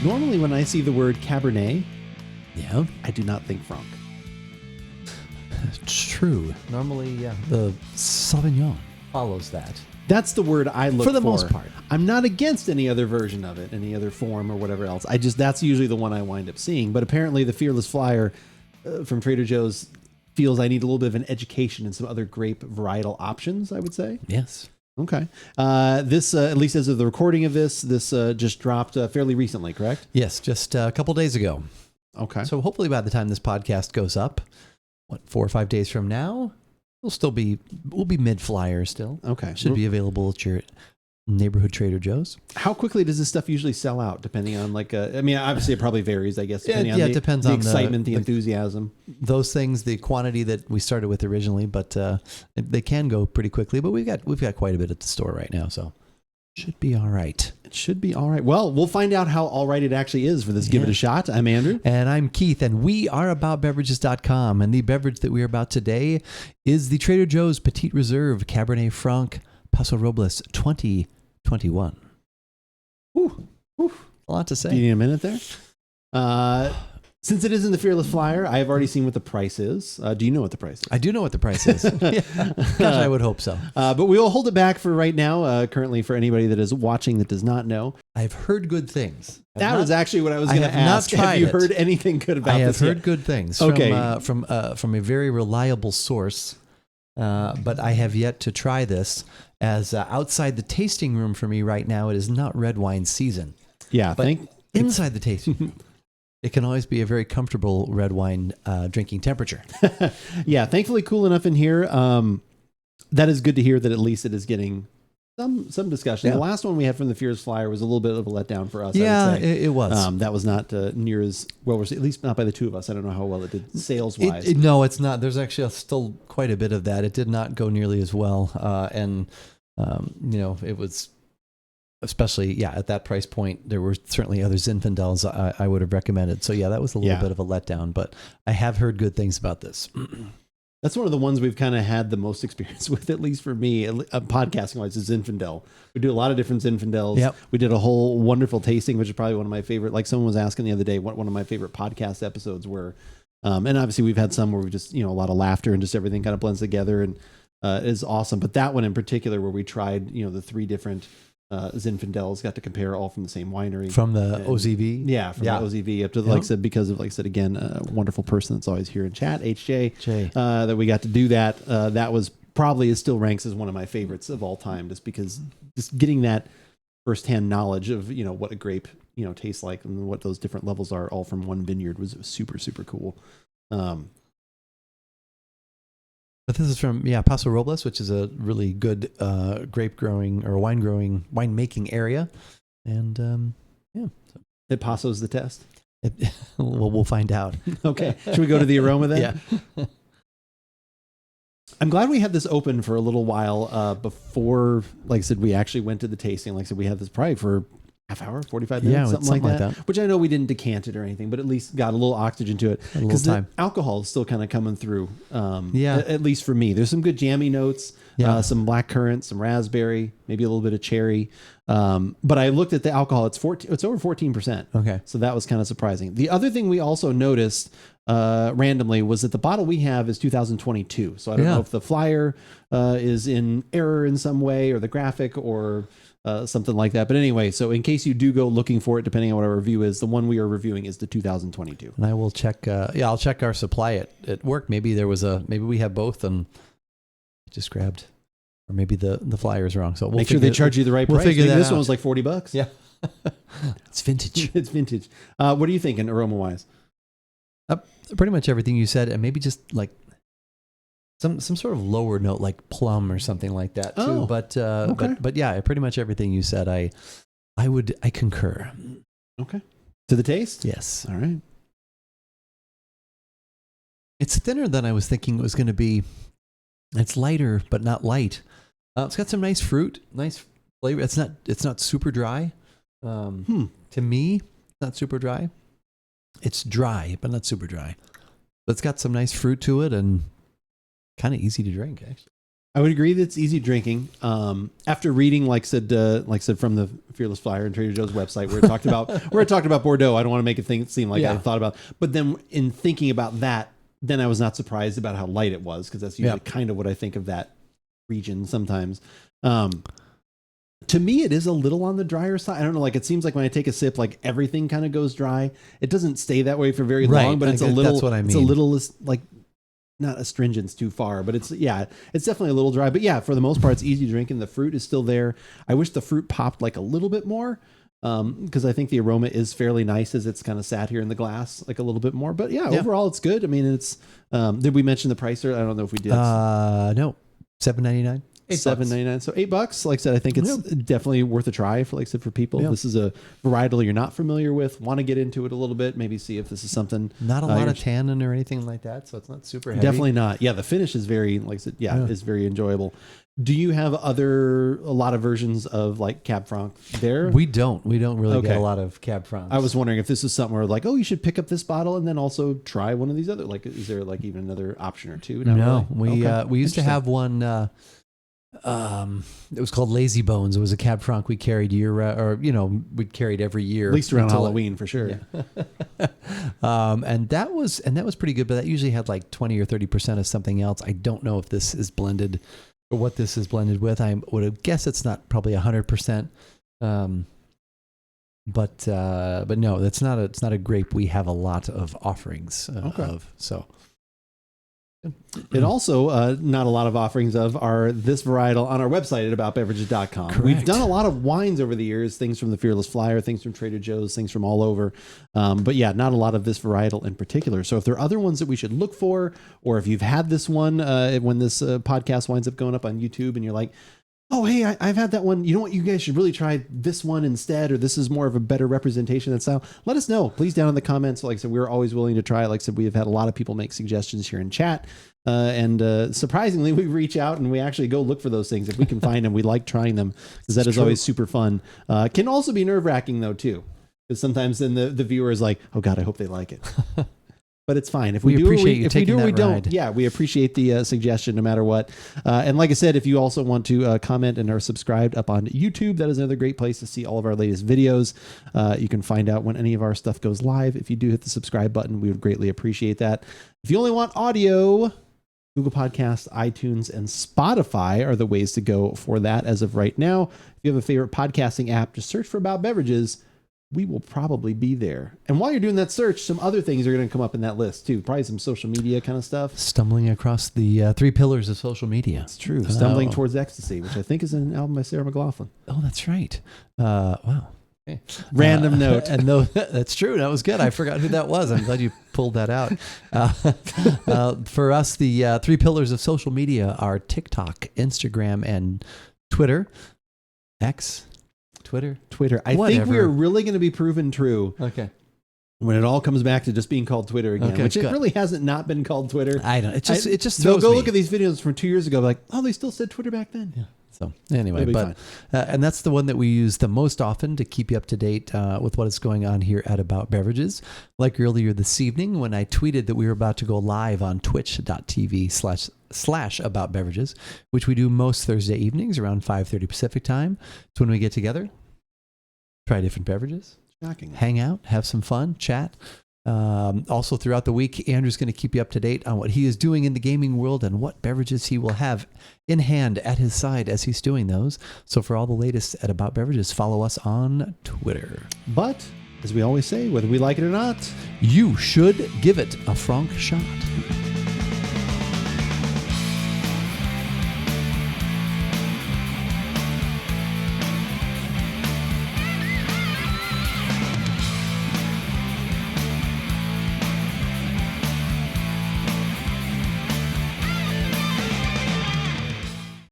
Normally, when I see the word Cabernet, Yeah, I do not think Franc. it's true. Normally, the Sauvignon follows that. That's the word I look for. For the most part. I'm not against any other version of it, any other form or whatever else. That's usually the one I wind up seeing. But apparently the Fearless Flyer from Trader Joe's feels I need a little bit of an education and some other grape varietal options, I would say. Yes. Okay. This, at least as of the recording of this just dropped fairly recently, correct? Yes, just a couple days ago. Okay. So hopefully by the time this podcast goes up, 4 or 5 days from now, we'll be mid-flyer still. Okay. Should be available at your neighborhood Trader Joe's. How quickly does this stuff usually sell out, depending on obviously it probably varies, I guess, depending on it depends the on excitement, the enthusiasm. Those things, the quantity that we started with originally, but they can go pretty quickly. But we've got quite a bit at the store right now, so should be all right. It should be all right. Well, we'll find out how all right it actually is for this. Give it a shot. I'm Andrew. And I'm Keith, and we are AboutBeverages.com. And the beverage that we are about today is the Trader Joe's Petit Reserve Cabernet Franc Paso Robles 2021. Ooh. A lot to say. Do you need a minute there? Since it is in the Fearless Flyer, I have already seen what the price is. Do you know what the price is? I do know what the price is. Gosh, I would hope so. But we will hold it back for right now, currently for anybody that is watching that does not know. I've heard good things. That was actually what I was going to ask. Not tried have you it. heard anything good about this? I have heard yet? good things Okay. from a very reliable source, but I have yet to try this. As outside the tasting room for me right now, it is not red wine season. Yeah, But inside the tasting room, it can always be a very comfortable red wine drinking temperature. Yeah, thankfully cool enough in here. That is good to hear that at least it is getting some discussion. Yeah. The last one we had from the Fearless Flyer was a little bit of a letdown for us. I Yeah, would say. it was. That was not near as well received, at least not by the two of us. I don't know how well it did sales wise. No, it's not. There's actually still quite a bit of that. It did not go nearly as well. It was, especially, at that price point, there were certainly other Zinfandels I would have recommended. So, that was a little bit of a letdown, but I have heard good things about this. That's one of the ones we've kind of had the most experience with, at least for me, podcasting wise, is Zinfandel. We do a lot of different Zinfandels. Yep. We did a whole wonderful tasting, which is probably one of my favorite. Like someone was asking the other day, what one of my favorite podcast episodes were. And obviously we've had some where we just, a lot of laughter and just everything kind of blends together and is awesome. But that one in particular, where we tried, the 3 different Zinfandels, got to compare all from the same winery. From the OZV? Yeah, from the OZV up to, like I said, because of, like I said, again, a wonderful person that's always here in chat, HJ, that we got to do that. That was probably, it still ranks as one of my favorites of all time, just because just getting that firsthand knowledge of, what a grape, tastes like and what those different levels are all from one vineyard was super, super cool. But this is from Paso Robles, which is a really good grape growing or wine making area, and It Paso's the test. We'll find out. Okay, should we go to the aroma then? Yeah. I'm glad we had this open for a little while before, like I said, we actually went to the tasting. Like I said, we had this probably for half hour, 45 minutes, something like that. Which I know we didn't decant it or anything, but at least got a little oxygen to it. Because the alcohol is still kind of coming through. At least for me. There's some good jammy notes, some black currant, some raspberry, maybe a little bit of cherry. But I looked at the alcohol. It's over 14%. Okay. So that was kind of surprising. The other thing we also noticed randomly was that the bottle we have is 2022. So I don't know if the flyer is in error in some way, or the graphic, or something like that. But anyway, so in case you do go looking for it, depending on what our review is, the one we are reviewing is the 2022. And I will check. I'll check our supply at work. Maybe we have both, and just grabbed, or maybe the flyer is wrong. So we'll make sure they charge you the right price. Figure that this out. one was like $40. Yeah, it's vintage. It's vintage. What are you thinking, aroma wise? Pretty much everything you said, and maybe just like some sort of lower note, like plum or something like that too. Oh, But yeah, pretty much everything you said, I concur. Okay. To the taste? Yes. All right. It's thinner than I was thinking it was going to be. It's lighter, but not light. It's got some nice fruit, nice flavor. It's not super dry. To me, not super dry. It's dry, but not super dry. But it's got some nice fruit to it, and kind of easy to drink, actually. I would agree that it's easy drinking. After reading, like I said, from the Fearless Flyer and Trader Joe's website, where it talked about Bordeaux. I don't want to make it seem like I thought about, but then in thinking about that, then I was not surprised about how light it was, because that's usually kind of what I think of that region sometimes. To me, it is a little on the drier side. I don't know. Like, it seems like when I take a sip, like everything kind of goes dry. It doesn't stay that way for very long, but it's a little. That's what I mean. It's a little like. Not astringent's too far, but it's definitely a little dry. But yeah, for the most part, it's easy drinking. The fruit is still there. I wish the fruit popped like a little bit more, because I think the aroma is fairly nice as it's kind of sat here in the glass like a little bit more. But yeah, overall it's good. I mean, it's. Did we mention the price? Or I don't know if we did. No, $7.99. $7.99, so $8. Like I said, I think it's definitely worth a try for, like I said, for people. This is a varietal you're not familiar with, want to get into it a little bit, maybe see if this is something. Not a lot of tannin or anything like that, so it's not super heavy. Definitely not. Yeah, the finish is very, like I said, is very enjoyable. Do you have a lot of versions of like Cab Franc there? We don't really get a lot of Cab Francs. I was wondering if this is something where like, oh, you should pick up this bottle and then also try one of these other. Like, is there like even another option or two? No, really? We used to have one. It was called Lazy Bones. It was a Cab Franc we carried we carried every year, at least around Halloween for sure. Yeah. And that was pretty good, but that usually had like 20 or 30% of something else. I don't know if this is blended or what this is blended with. I would guess it's not probably 100%. But no, it's not a grape we have a lot of offerings of. So. And also, not a lot of offerings of are this varietal on our website at AboutBeverages.com. Correct. We've done a lot of wines over the years, things from the Fearless Flyer, things from Trader Joe's, things from all over. But yeah, not a lot of this varietal in particular. So if there are other ones that we should look for, or if you've had this one when this podcast winds up going up on YouTube and you're like, oh, hey, I've had that one. You know what? You guys should really try this one instead, or this is more of a better representation of that style. Let us know, please, down in the comments. Like I said, we're always willing to try. Like I said, we have had a lot of people make suggestions here in chat. And surprisingly, we reach out and we actually go look for those things. If we can find them, we like trying them, because that is always super fun. Can also be nerve-wracking, though, too. Because sometimes then the viewer is like, oh, God, I hope they like it. But it's fine. If we do, we don't. Yeah, we appreciate the suggestion no matter what. And like I said, if you also want to comment and are subscribed up on YouTube, that is another great place to see all of our latest videos. You can find out when any of our stuff goes live. If you do hit the subscribe button, we would greatly appreciate that. If you only want audio, Google Podcasts, iTunes, and Spotify are the ways to go for that as of right now. If you have a favorite podcasting app, just search for About Beverages. We will probably be there. And while you're doing that search, some other things are going to come up in that list too. Probably some social media kind of stuff. Stumbling across the 3 pillars of social media. It's true. Stumbling Towards Ecstasy, which I think is an album by Sarah McLachlan. Oh, that's right. Wow. Okay. Random note. And no, that's true. That was good. I forgot who that was. I'm glad you pulled that out. For us, the 3 pillars of social media are TikTok, Instagram, and Twitter. Twitter. I think we are really going to be proven true. Okay. When it all comes back to just being called Twitter again, which it really hasn't not been called Twitter. I don't. It just they'll throws go me. Look at these videos from 2 years ago, like, oh, they still said Twitter back then. Yeah. So anyway, but and that's the one that we use the most often to keep you up to date with what is going on here at About Beverages. Like earlier this evening when I tweeted that we were about to go live on twitch.tv/AboutBeverages, which we do most Thursday evenings around 5:30 Pacific time. It's when we get together, try different beverages, hang out, have some fun, chat. Also throughout the week, Andrew's going to keep you up to date on what he is doing in the gaming world and what beverages he will have in hand at his side as he's doing those. So for all the latest at About Beverages, follow us on Twitter. But as we always say, whether we like it or not, you should give it a Franc shot.